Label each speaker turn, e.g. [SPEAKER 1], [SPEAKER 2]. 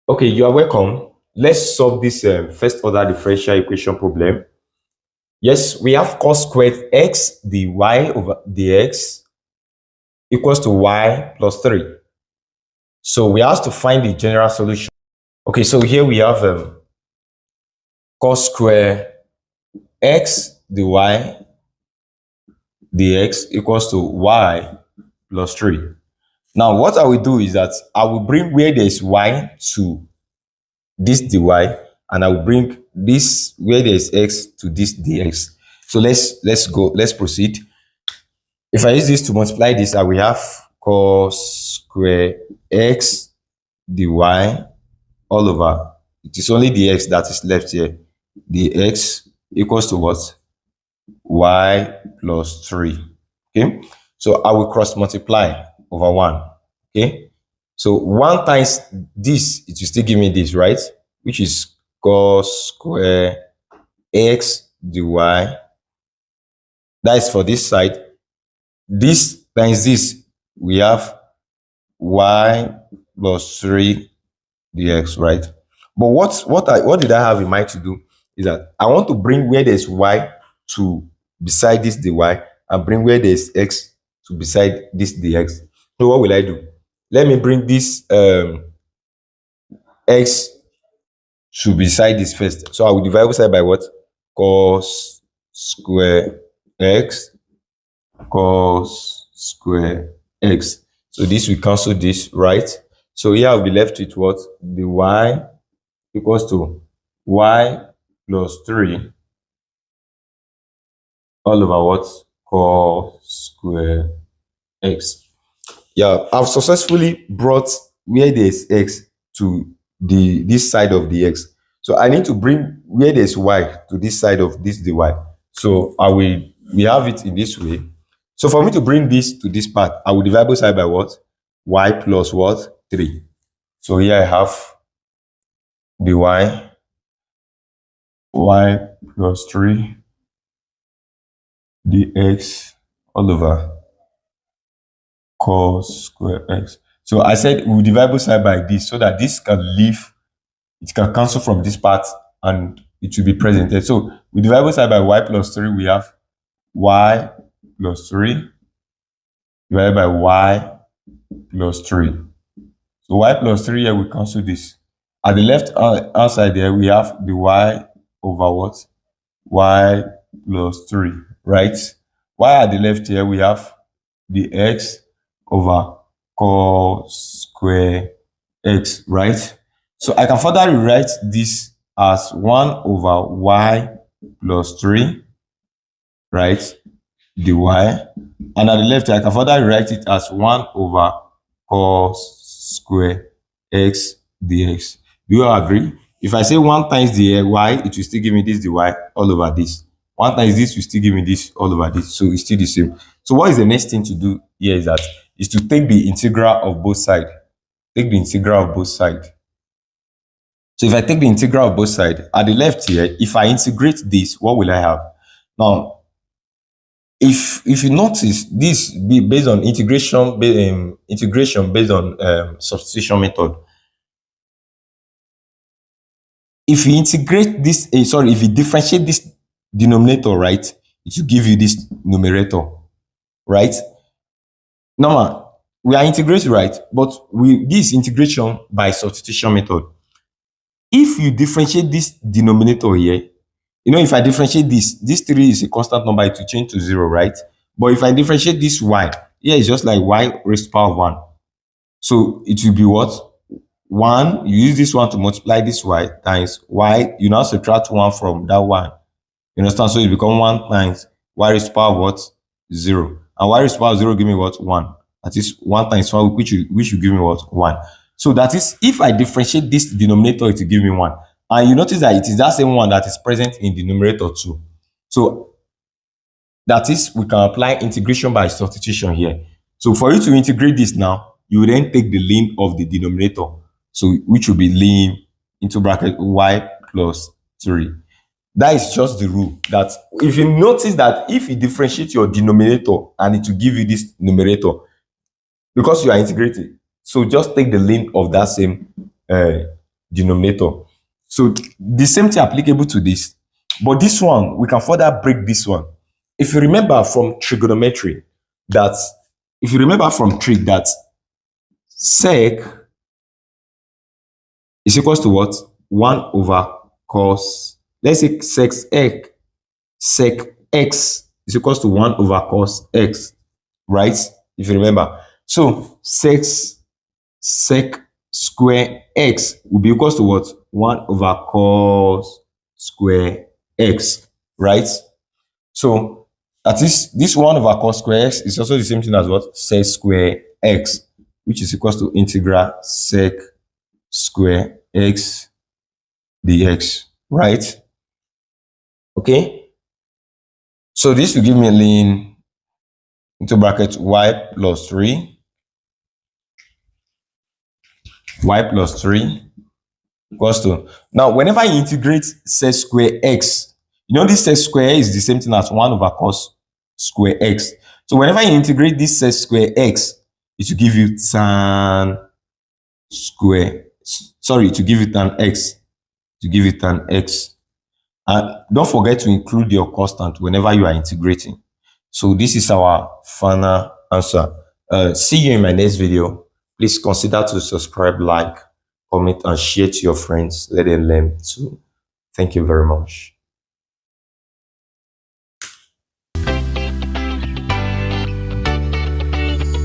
[SPEAKER 1] Okay, you are welcome. Let's solve this first order differential equation problem. Yes, we have cos squared x dy over dx equals to y plus 3. So we have to find the general solution. Okay, so here we have cos square x dy dx equals to y plus 3. Now, what I will do is that I will bring where there is y to this dy, and I will bring this where there is x to this dx. So let's go. Let's proceed. If I use this to multiply this, I will have cos square x dy all over. It is only the x that is left here. The x equals to what? Y plus 3. Okay. So I will cross multiply over 1. Okay. So 1 times this, it will still give me this, right? Which is cos square x dy. That is for this side. This times this, we have y plus 3 dx, right? But what did I have in mind to do is that I want to bring where there's y to beside this dy, and bring where there's x to beside this dx. So what will I do? Let me bring this x to beside this first. So I will divide both side by what? Cos square x cos square x. So this will cancel this, right? So here I'll be left with what? The y equals to y plus 3 all over what? Cos square x. Yeah, I've successfully brought where there's x to the this side of the x. So I need to bring where there's y to this side of this dy. So we have it in this way. So for me to bring this to this part, I will divide both side by what? Y plus what? 3. So here I have the y plus 3 dx all over cos square x. So I said we will divide both side by this so that this can leave, it can cancel from this part and it will be presented. So we divide both side by y plus 3, we have y plus 3 divided by y plus 3. So y plus 3 here, we cancel this. At the left hand side there, we have the y over what? Y plus 3, right? Y at the left here, we have the x over cos square x, right? So I can further rewrite this as 1 over y plus 3, right? Dy. And at the left, I can further rewrite it as 1 over cos square x dx. Do you all agree? If I say 1 times the y, it will still give me this dy all over this. 1 times this will still give me this all over this. So it's still the same. So what is the next thing to do here is to take the integral of both sides. Take the integral of both sides. So if I take the integral of both sides, at the left here, if I integrate this, what will I have? Now, if you notice, this be based on integration based on substitution method. If you integrate this, if you differentiate this denominator, right, it will give you this numerator, right? Now, we are integrating, right? But this integration by substitution method. If you differentiate this denominator here, if I differentiate this 3 is a constant number, it will change to 0, right? But if I differentiate this y, here it's just like y raised to the power of 1. So it will be what? 1, you use this one to multiply this y times y, you now subtract 1 from that y. You understand? So it becomes 1 times y raised to the power of what? 0. And y raised to the power of 0 give me what? 1. That is 1 times 1, which will give me what? 1. So that is, if I differentiate this denominator, it will give me 1. And you notice that it is that same one that is present in the numerator too. So that is, we can apply integration by substitution here. So for you to integrate this now, you will then take the ln of the denominator. So which will be ln into bracket y plus 3. That is just the rule. That if you notice that if you differentiate your denominator and it will give you this numerator, because you are integrating, so just take the ln of that same denominator. So the same thing applicable to this. But this one, we can further break this one. If you remember from trigonometry, that if you remember from trig that sec is equals to what? 1 over cos. Let's say sec x is equals to 1 over cos x, right? If you remember. So sec square x will be equals to what? 1 over cos square x, right? So that is this 1 over cos square x is also the same thing as what? Sec square x, which is equals to integral sec square x dx, right? Okay. So this will give me a ln into bracket y plus 3 equals to, now whenever you integrate sec square x, you know this sec square is the same thing as 1 over cos square x. So whenever you integrate this sec square x, it will give you tan square, sorry, to give you tan x, to give you tan x. And don't forget to include your constant whenever you are integrating. So this is our final answer. See you in my next video. Please consider to subscribe, like, comment, and share to your friends. Let them learn too. Thank you very much.